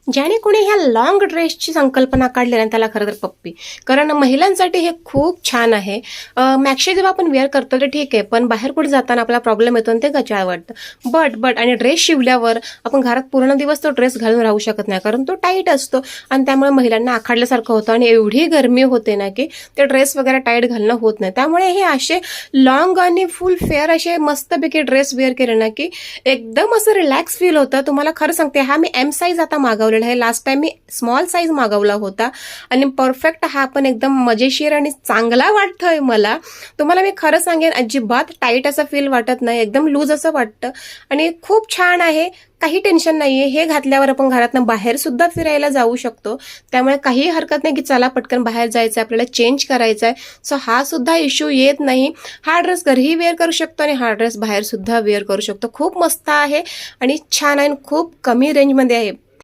ज्याने कोणी ह्या लॉंग ड्रेसची संकल्पना काढली ना त्याला खरं तर पप्पी. कारण महिलांसाठी हे खूप छान आहे. मॅक्सी जेव्हा आपण वेअर करतो ते ठीक आहे, पण बाहेर कुठे जाताना आपला प्रॉब्लेम येतो आणि ते गचाळ वाटतं. बट आणि ड्रेस शिवल्यावर आपण घरात पूर्ण दिवस तो ड्रेस घालून राहू शकत नाही, कारण तो टाईट असतो आणि त्यामुळे महिलांना आखाडल्यासारखं होतं आणि एवढी गरमी होते ना की ते ड्रेस वगैरे टाईट घालणं होत नाही. त्यामुळे हे असे लॉंग आणि फुल फेअर असे मस्तपैकी ड्रेस वेअर केले ना की एकदम असं रिलॅक्स फील होतं. तुम्हाला खरं सांगते, हा मी एम साईज आता मागवलेला आहे. लास्ट टाइम मी स्मॉल साईज मागवला होता आणि परफेक्ट हा पण एकदम मजेशीर आणि चांगला वाटतोय मला. तुम्हाला मी खरं सांगेन, अजिबात टाईट असं फील वाटत नाही, एकदम लूज असं वाटतं आणि खूप छान आहे. काही टेन्शन नाहीये. हे घातल्यावर आपण घरातनं बाहेर सुद्धा फिरायला जाऊ शकतो. त्यामुळे काही हरकत नाही की चला पटकन बाहेर जायचं आहे, आपल्याला चेंज करायचं आहे. सो हा सुद्धा इश्यू येत नाही. हा ड्रेस घरीही वेअर करू शकतो आणि हा ड्रेस बाहेर सुद्धा वेअर करू शकतो. खूप मस्त आहे आणि छान आहे, खूप कमी रेंजमध्ये आहे.